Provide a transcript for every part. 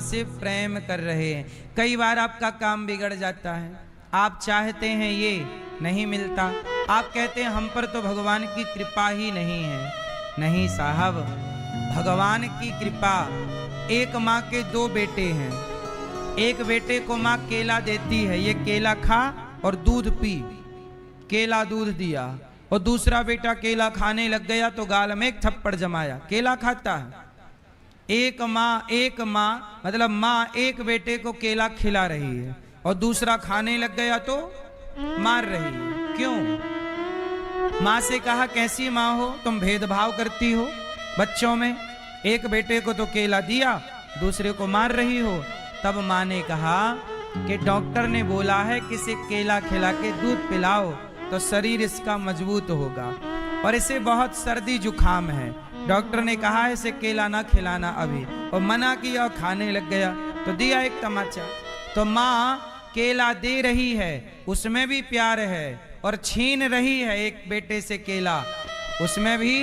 आपसे प्रेम कर रहे हैं। कई बार आपका काम बिगड़ जाता है, आप चाहते हैं ये नहीं मिलता, आप कहते हैं हम पर तो भगवान की कृपा ही नहीं है। नहीं साहब, भगवान की कृपा। एक माँ के दो बेटे हैं, एक बेटे को माँ केला देती है, ये केला खा और दूध पी, केला दूध दिया, और दूसरा बेटा केला खाने लग गया तो गाल में एक थप्पड़ जमाया, केला खाता है। एक माँ मतलब माँ एक बेटे को केला खिला रही है और दूसरा खाने लग गया तो मार रही है। क्यों? माँ से कहा कैसी माँ हो तुम, भेदभाव करती हो बच्चों में, एक बेटे को तो केला दिया दूसरे को मार रही हो। तब माँ ने कहा कि डॉक्टर ने बोला है कि इसे केला खिला के दूध पिलाओ तो शरीर इसका मजबूत होगा, और इसे बहुत सर्दी जुखाम है, डॉक्टर ने कहा है इसे केला ना खिलाना अभी, और मना किया और खाने लग गया तो दिया एक तमाचा। तो माँ केला दे रही है उसमें भी प्यार है, और छीन रही है एक बेटे से केला उसमें भी,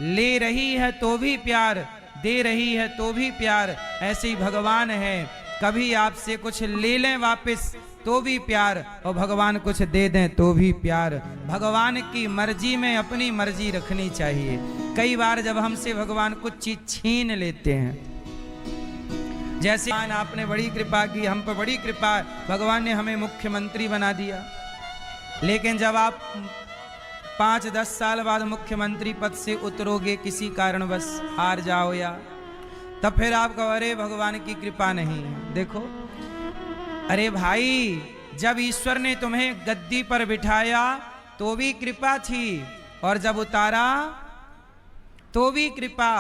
ले रही है तो भी प्यार, दे रही है तो भी प्यार। ऐसे ही भगवान है, कभी आपसे कुछ ले लें वापस तो भी प्यार, और भगवान कुछ दे दें तो भी प्यार। भगवान की मर्जी में अपनी मर्जी रखनी चाहिए। कई बार जब हमसे भगवान कुछ चीज छीन लेते हैं, जैसे आपने बड़ी कृपा की, हम पर बड़ी कृपा, भगवान ने हमें मुख्यमंत्री बना दिया, लेकिन जब आप 5-10 साल बाद मुख्यमंत्री पद से उतरोगे, किसी कारणवश हार जाओ या, तब फिर आप कहो अरे भगवान की कृपा नहीं है। देखो, अरे भाई, जब ईश्वर ने तुम्हें गद्दी पर बिठाया तो भी कृपा थी, और जब उतारा तो भी कृपा।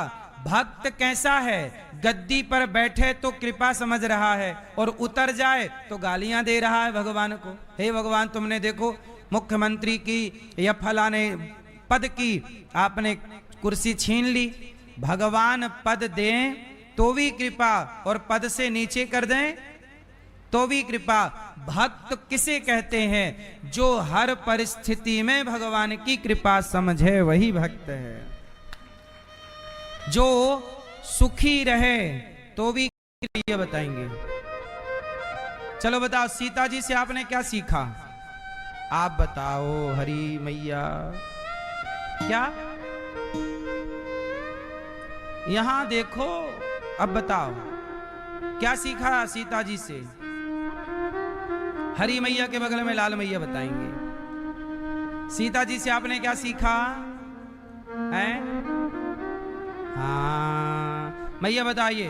भक्त कैसा है, गद्दी पर बैठे तो कृपा समझ रहा है, और उतर जाए तो गालियां दे रहा है भगवान को। हे भगवान, तुमने देखो मुख्यमंत्री की या फलाने पद की आपने कुर्सी छीन ली। भगवान पद दें तो भी कृपा, और पद से नीचे कर दें तो भी कृपा। भक्त किसे कहते हैं? जो हर परिस्थिति में भगवान की कृपा समझे वही भक्त है। जो सुखी रहे तो भी, ये बताएंगे। चलो बताओ, सीता जी से आपने क्या सीखा? आप बताओ हरी मैया। क्या? यहां देखो, अब बताओ क्या सीखा सीता जी से? हरी मैया के बगल में लाल मैया बताएंगे। सीता जी से आपने क्या सीखा है? हाँ मैया बताइए।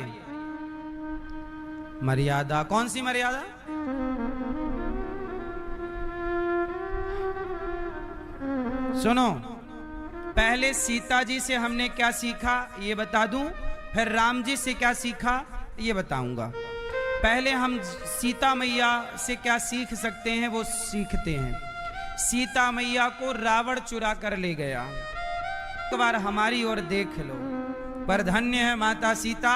मर्यादा। कौन सी मर्यादा? सुनो, पहले सीता जी से हमने क्या सीखा ये बता दूं, फिर राम जी से क्या सीखा ये बताऊंगा। पहले हम सीता मैया से क्या सीख सकते हैं वो सीखते हैं। सीता मैया को रावण चुरा कर ले गया, एक बार हमारी ओर देख लो। पर धन्य है माता सीता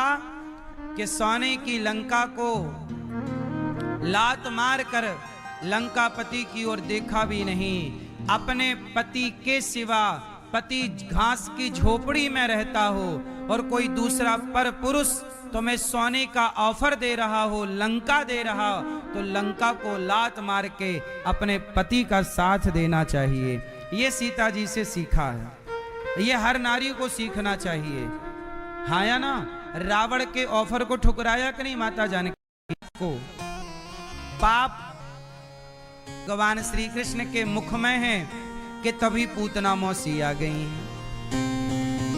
कि सोने की लंका को लात मार कर लंकापति की ओर देखा भी नहीं। अपने पति के सिवा, पति घास की झोपड़ी में रहता हो और कोई दूसरा पर पुरुष तुम्हें सोने का ऑफर दे रहा हो, लंका दे रहा, तो लंका को लात मार के अपने पति का साथ देना चाहिए। ये सीता जी से सीखा है, ये हर नारी को सीखना चाहिए। हाँ या ना? रावण के ऑफर को ठुकराया कि नहीं माता जानकी को? पाप भगवान श्री कृष्ण के मुख में है कि तभी पूतना मौसी आ गई है।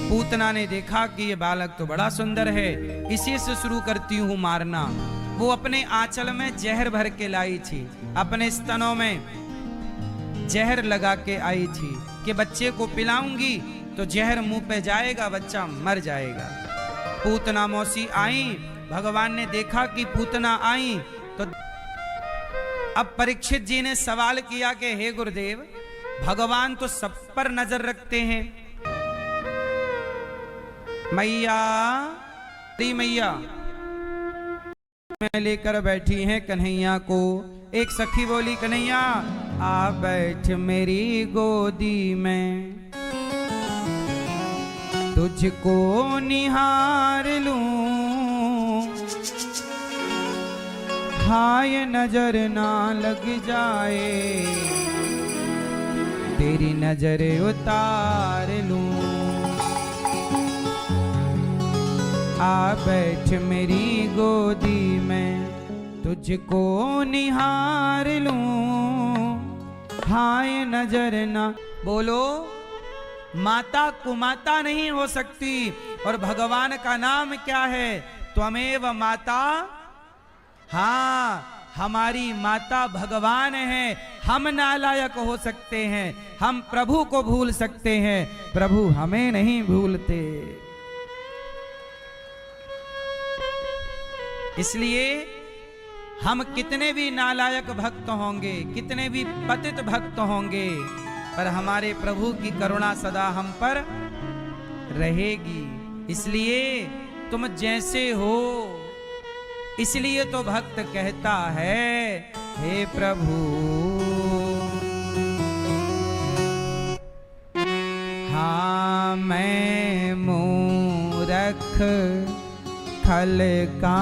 पूतना ने देखा कि ये बालक तो बड़ा सुंदर है, इसी से शुरू करती हूँ मारना। वो अपने आंचल में जहर भर के लाई थी, अपने स्तनों में जहर लगा के आई थी कि बच्चे को पिलाऊंगी तो जहर मुंह पे जाएगा, बच्चा मर जाएगा। पूतना मौसी आई, भगवान ने देखा कि पूतना आई तो अब परीक्षित जी ने सवाल किया कि हे गुरुदेव, भगवान तो सब पर नजर रखते हैं, मैया ती मैया में लेकर बैठी हैं कन्हैया को। एक सखी बोली, कन्हैया आ बैठ मेरी गोदी में, तुझको निहार लूं। हाय नजर ना लग जाए, तेरी नजर उतार लूं। आ बैठ मेरी गोदी में, तुझको निहार लूं। हाय नजर ना, बोलो माता कुमाता नहीं हो सकती। और भगवान का नाम क्या है? त्वमेव माता। हाँ, हमारी माता भगवान है। हम नालायक हो सकते हैं, हम प्रभु को भूल सकते हैं, प्रभु हमें नहीं भूलते। इसलिए हम कितने भी नालायक भक्त होंगे, कितने भी पतित भक्त होंगे, पर हमारे प्रभु की करुणा सदा हम पर रहेगी। इसलिए तुम जैसे हो, इसलिए तो भक्त कहता है, हे प्रभु हाँ मैं मूरख खल का